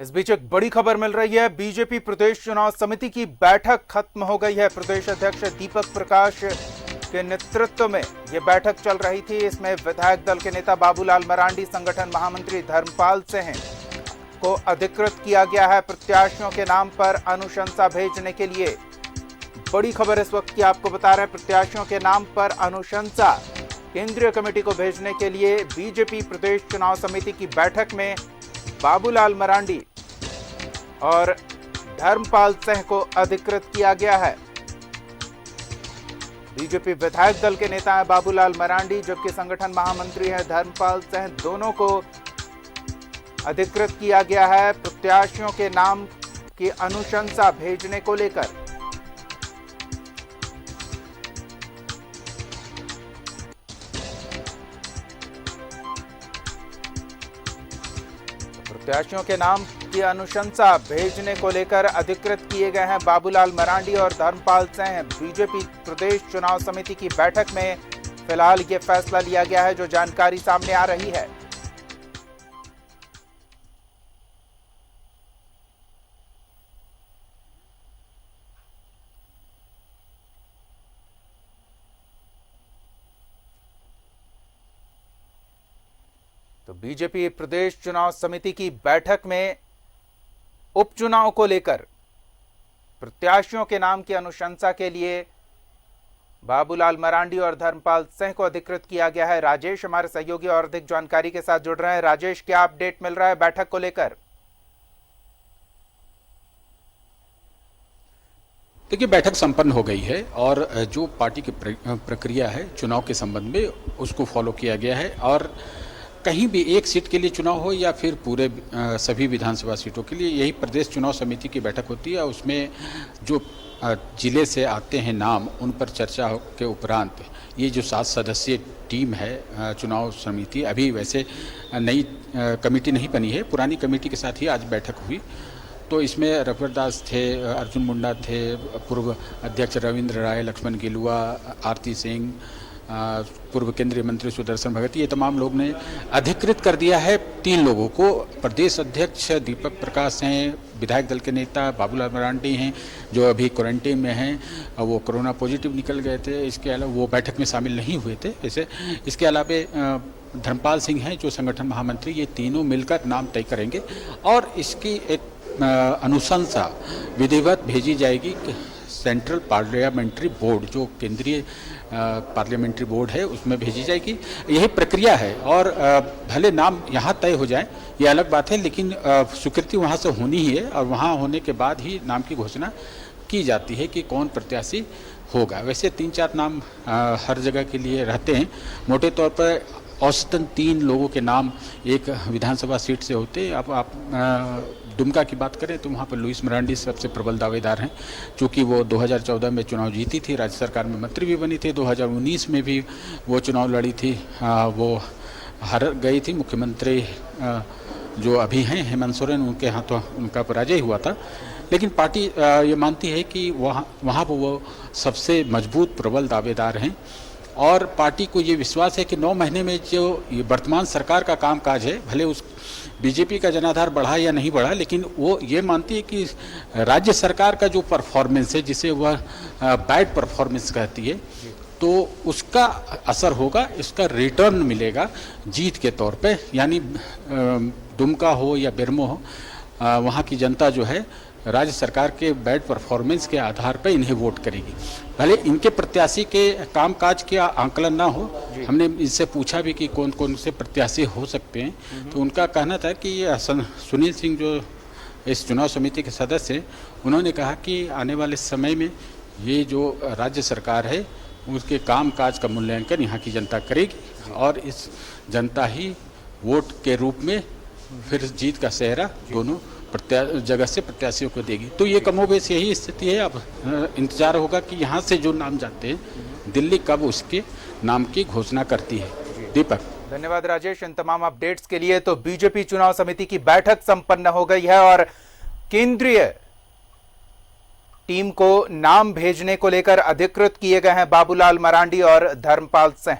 इस बीच एक बड़ी खबर मिल रही है। बीजेपी प्रदेश चुनाव समिति की बैठक खत्म हो गई है। प्रदेश अध्यक्ष दीपक प्रकाश के नेतृत्व में यह बैठक चल रही थी। इसमें विधायक दल के नेता बाबूलाल मरांडी, संगठन महामंत्री धर्मपाल सिंह को अधिकृत किया गया है प्रत्याशियों के नाम पर अनुशंसा भेजने के लिए। बड़ी खबर इस वक्त की आपको बता रहे हैं। प्रत्याशियों के नाम पर अनुशंसा केंद्रीय कमेटी को भेजने के लिए बीजेपी प्रदेश चुनाव समिति की बैठक में बाबूलाल मरांडी और धर्मपाल सिंह को अधिकृत किया गया है। बीजेपी विधायक दल के नेता हैं बाबूलाल मरांडी, जबकि संगठन महामंत्री हैं धर्मपाल सिंह। दोनों को अधिकृत किया गया है प्रत्याशियों के नाम की अनुशंसा भेजने को लेकर। प्रत्याशियों के नाम की अनुशंसा भेजने को लेकर अधिकृत किए गए हैं बाबूलाल मरांडी और धर्मपाल सिंह। बीजेपी प्रदेश चुनाव समिति की बैठक में फिलहाल ये फैसला लिया गया है, जो जानकारी सामने आ रही है। तो बीजेपी प्रदेश चुनाव समिति की बैठक में उपचुनाव को लेकर प्रत्याशियों के नाम की अनुशंसा के लिए बाबूलाल मरांडी और धर्मपाल सिंह को अधिकृत किया गया है। राजेश हमारे सहयोगी और अधिक जानकारी के साथ जुड़ रहे हैं। राजेश, क्या अपडेट मिल रहा है बैठक को लेकर? देखिए, बैठक संपन्न हो गई है और जो पार्टी की प्रक्रिया है चुनाव के संबंध में उसको फॉलो किया गया है। और कहीं भी एक सीट के लिए चुनाव हो या फिर पूरे सभी विधानसभा सीटों के लिए यही प्रदेश चुनाव समिति की बैठक होती है। उसमें जो जिले से आते हैं नाम, उन पर चर्चा के उपरांत ये जो 7 सदस्यीय टीम है चुनाव समिति, अभी वैसे नई कमेटी नहीं बनी है, पुरानी कमेटी के साथ ही आज बैठक हुई। तो इसमें रघुवर दास थे, अर्जुन मुंडा थे, पूर्व अध्यक्ष रविंद्र राय, लक्ष्मण गिलुआ, आरती सिंह, पूर्व केंद्रीय मंत्री सुदर्शन भगत, ये तमाम लोग ने अधिकृत कर दिया है 3 लोगों को। प्रदेश अध्यक्ष दीपक प्रकाश हैं, विधायक दल के नेता बाबूलाल मरांडी हैं जो अभी क्वारंटीन में हैं, वो कोरोना पॉजिटिव निकल गए थे। इसके अलावा वो बैठक में शामिल नहीं हुए थे वैसे। इसके अलावा धर्मपाल सिंह हैं जो संगठन महामंत्री। ये तीनों मिलकर नाम तय करेंगे और इसकी एक अनुशंसा विधिवत भेजी जाएगी सेंट्रल पार्लियामेंट्री बोर्ड, जो केंद्रीय पार्लियामेंट्री बोर्ड है, उसमें भेजी जाएगी। यही प्रक्रिया है। और भले नाम यहाँ तय हो जाए ये अलग बात है, लेकिन स्वीकृति वहाँ से होनी ही है और वहाँ होने के बाद ही नाम की घोषणा की जाती है कि कौन प्रत्याशी होगा। वैसे 3-4 नाम हर जगह के लिए रहते हैं। मोटे तौर पर औसतन 3 लोगों के नाम एक विधानसभा सीट से होते हैं। अब आप दुमका की बात करें तो वहाँ पर लुइस मरांडी सबसे प्रबल दावेदार हैं, चूँकि वो 2014 में चुनाव जीती थी, राज्य सरकार में मंत्री भी बनी थी। 2019 में भी वो चुनाव लड़ी थी, वो हार गई थी। मुख्यमंत्री जो अभी हैं हेमंत सोरेन, उनके हाथों उनका पराजय हुआ था। लेकिन पार्टी ये मानती है कि वहाँ पर वो सबसे मजबूत प्रबल दावेदार हैं और पार्टी को ये विश्वास है कि 9 महीने में जो ये वर्तमान सरकार का कामकाज है, भले उस बीजेपी का जनाधार बढ़ा या नहीं बढ़ा, लेकिन वो ये मानती है कि राज्य सरकार का जो परफॉर्मेंस है, जिसे वह बैड परफॉर्मेंस कहती है, तो उसका असर होगा, इसका रिटर्न मिलेगा जीत के तौर पे। यानी दुमका हो या बेरमो हो, वहाँ की जनता जो है राज्य सरकार के बैड परफॉर्मेंस के आधार पर इन्हें वोट करेगी। भले इनके प्रत्याशी के कामकाज के आंकलन ना हो। हमने इनसे पूछा भी कि कौन कौन से प्रत्याशी हो सकते हैं, तो उनका कहना था कि ये सुनील सिंह जो इस चुनाव समिति के सदस्य हैं, उन्होंने कहा कि आने वाले समय में ये जो राज्य सरकार है उसके कामकाज का मूल्यांकन यहाँ की जनता करेगी और इस जनता ही वोट के रूप में फिर जीत का सेहरा दोनों जगह से प्रत्याशियों को देगी। तो ये कमोबेश यही स्थिति है। अब इंतजार होगा कि यहाँ से जो नाम जाते हैं दिल्ली कब उसके नाम की घोषणा करती है। दीपक, धन्यवाद राजेश इन तमाम अपडेट्स के लिए। तो बीजेपी चुनाव समिति की बैठक संपन्न हो गई है और केंद्रीय टीम को नाम भेजने को लेकर अधिकृत किए गए हैं बाबूलाल मरांडी और धर्मपाल सिंह।